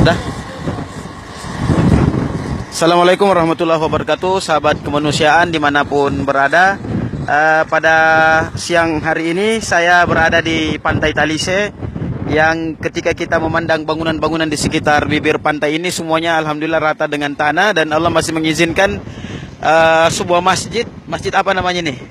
Dah. Assalamualaikum warahmatullahi wabarakatuh, sahabat kemanusiaan dimanapun berada. Pada siang hari ini saya berada di Pantai Talise, yang ketika kita memandang bangunan-bangunan di sekitar bibir pantai ini semuanya alhamdulillah rata dengan tanah, dan Allah masih mengizinkan sebuah masjid apa namanya nih?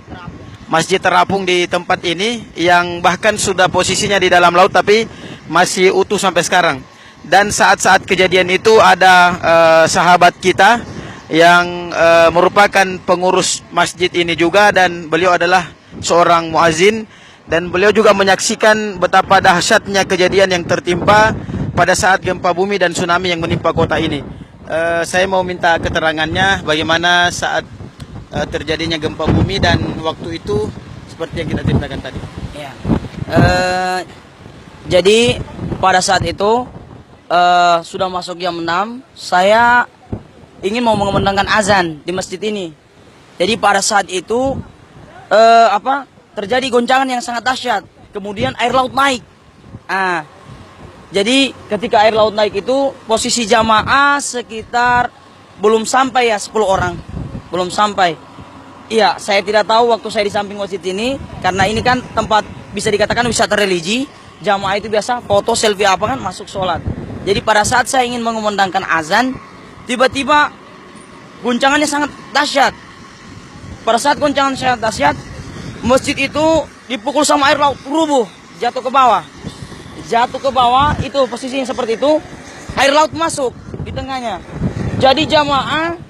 Masjid terapung di tempat ini, yang bahkan sudah posisinya di dalam laut tapi masih utuh sampai sekarang. Dan saat-saat kejadian itu ada sahabat kita yang merupakan pengurus masjid ini juga, dan beliau adalah seorang muazin, dan beliau juga menyaksikan betapa dahsyatnya kejadian yang tertimpa pada saat gempa bumi dan tsunami yang menimpa kota ini. Saya mau minta keterangannya bagaimana saat terjadinya gempa bumi dan waktu itu seperti yang kita ceritakan tadi. Ya. Jadi pada saat itu sudah masuk jam 6, saya ingin mau mengumandangkan azan di masjid ini. Jadi pada saat itu terjadi goncangan yang sangat dahsyat. Kemudian air laut naik. Jadi ketika air laut naik itu posisi jamaah sekitar belum sampai 10 orang. Belum sampai. Iya, saya tidak tahu waktu saya di samping masjid ini, karena ini kan tempat bisa dikatakan wisata religi. Jamaah itu biasa foto, selfie apa kan, masuk sholat. Jadi pada saat saya ingin mengumandangkan azan, tiba-tiba guncangannya sangat dahsyat. Pada saat guncangan sangat dahsyat, masjid itu dipukul sama air laut, rubuh, jatuh ke bawah. Jatuh ke bawah, itu posisinya seperti itu. Air laut masuk di tengahnya. Jadi jamaah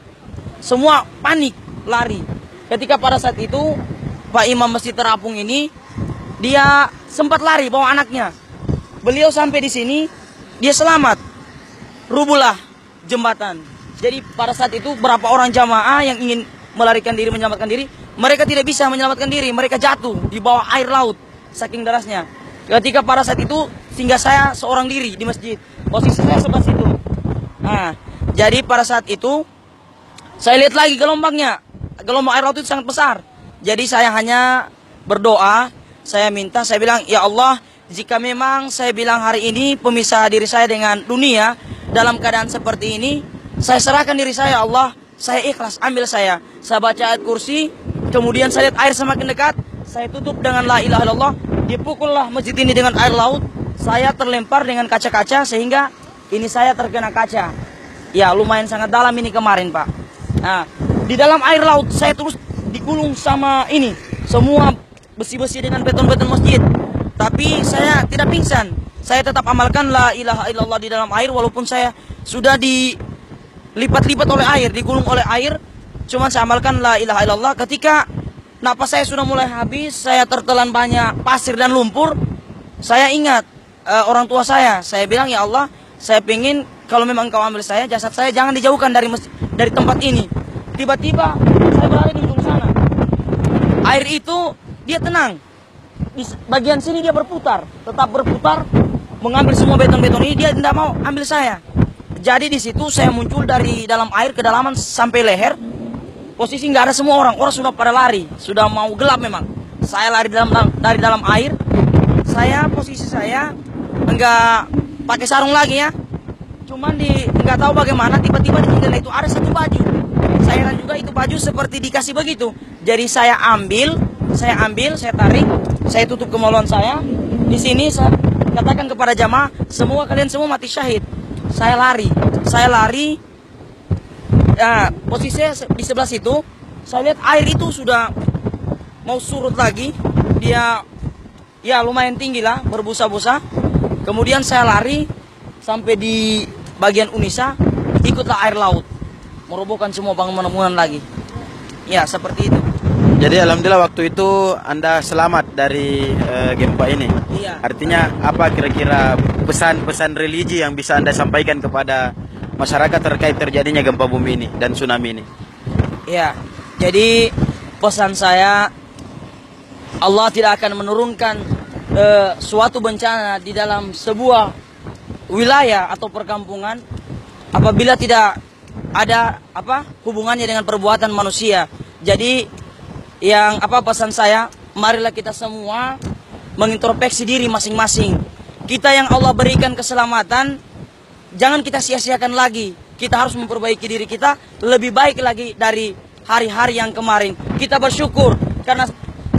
semua panik, lari. Ketika pada saat itu Pak Imam Masjid Terapung ini, dia sempat lari bawa anaknya. Beliau sampai di sini, dia selamat. Rubuhlah jembatan. Jadi pada saat itu berapa orang jamaah yang ingin melarikan diri, menyelamatkan diri, mereka tidak bisa menyelamatkan diri, mereka jatuh di bawah air laut saking derasnya. Ketika pada saat itu tinggal saya seorang diri di masjid, posisi saya sebelah situ. Jadi pada saat itu saya lihat lagi gelombangnya, gelombang air laut itu sangat besar. Jadi saya hanya berdoa, saya minta, saya bilang, ya Allah, jika memang saya bilang hari ini pemisah diri saya dengan dunia dalam keadaan seperti ini, saya serahkan diri saya, Allah, saya ikhlas, ambil saya. Saya baca ayat kursi, kemudian saya lihat air semakin dekat, saya tutup dengan la ilaha illallah, dipukullah masjid ini dengan air laut, saya terlempar dengan kaca-kaca sehingga ini saya terkena kaca. Ya, lumayan sangat dalam ini kemarin, Pak. Di dalam air laut saya terus digulung sama ini, semua besi-besi dengan beton-beton masjid. Tapi saya tidak pingsan. Saya tetap amalkan la ilaha illallah di dalam air, walaupun saya sudah dilipat-lipat oleh air, digulung oleh air. Cuman saya amalkan la ilaha illallah. Ketika napas saya sudah mulai habis, saya tertelan banyak pasir dan lumpur, saya ingat orang tua saya. Saya bilang, ya Allah, saya ingin kalau memang engkau ambil saya, jasad saya jangan dijauhkan dari tempat ini. Tiba-tiba saya berada di ujung sana. Air itu dia tenang. Di bagian sini dia berputar, tetap berputar, mengambil semua beton-beton ini, dia tidak mau ambil saya. Jadi di situ saya muncul dari dalam air, kedalaman sampai leher. Posisi nggak ada semua orang sudah pada lari, sudah mau gelap memang. Saya lari dari dalam air. Posisi saya enggak pakai sarung lagi ya. Cuman nggak tahu bagaimana tiba-tiba di jendela itu ada satu baju. Saya heran juga, itu baju seperti dikasih begitu. Jadi saya ambil, saya tarik, saya tutup kemaluan saya. Di sini saya katakan kepada jamaah, kalian semua mati syahid. Saya lari. Posisi saya di sebelah situ, saya lihat air itu sudah mau surut lagi. Dia ya lumayan tinggi lah, berbusa-busa. Kemudian saya lari sampai di bagian Unisa, ikutlah air laut, merobohkan semua bangunan-bangunan lagi. Ya, seperti itu. Jadi alhamdulillah waktu itu Anda selamat dari gempa ini. Iya. Artinya apa kira-kira pesan-pesan religi yang bisa Anda sampaikan kepada masyarakat terkait terjadinya gempa bumi ini dan tsunami ini? Ya, jadi pesan saya, Allah tidak akan menurunkan suatu bencana di dalam sebuah wilayah atau perkampungan apabila tidak ada hubungannya dengan perbuatan manusia. Jadi pesan saya, marilah kita semua mengintrospeksi diri masing-masing. Kita yang Allah berikan keselamatan, jangan kita sia-siakan lagi. Kita harus memperbaiki diri kita lebih baik lagi dari hari-hari yang kemarin. Kita bersyukur karena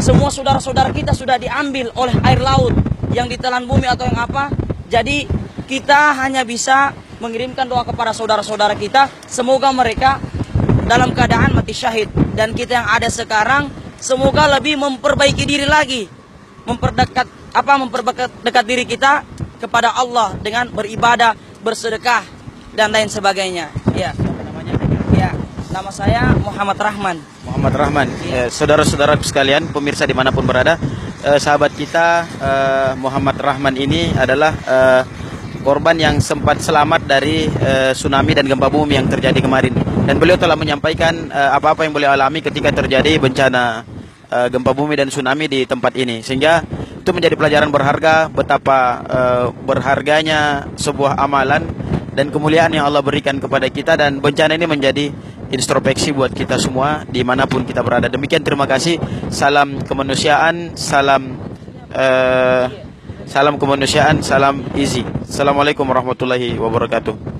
semua saudara-saudara kita sudah diambil oleh air laut yang ditelan bumi atau yang apa. Jadi kita hanya bisa mengirimkan doa kepada saudara-saudara kita, semoga mereka dalam keadaan mati syahid. Dan kita yang ada sekarang semoga lebih memperbaiki diri lagi, memperdekat diri kita kepada Allah dengan beribadah, bersedekah dan lain sebagainya. Ya, apa namanya? Ya, nama saya Muhammad Rahman. Muhammad Rahman. Saudara-saudara sekalian, pemirsa dimanapun berada, sahabat kita Muhammad Rahman ini adalah korban yang sempat selamat dari tsunami dan gempa bumi yang terjadi kemarin. Dan beliau telah menyampaikan apa-apa yang beliau alami ketika terjadi bencana gempa bumi dan tsunami di tempat ini. Sehingga itu menjadi pelajaran berharga betapa berharganya sebuah amalan dan kemuliaan yang Allah berikan kepada kita, dan bencana ini menjadi introspeksi buat kita semua dimanapun kita berada. Demikian, terima kasih. Salam kemanusiaan, salam kemanusiaan, salam easy. Assalamualaikum warahmatullahi wabarakatuh.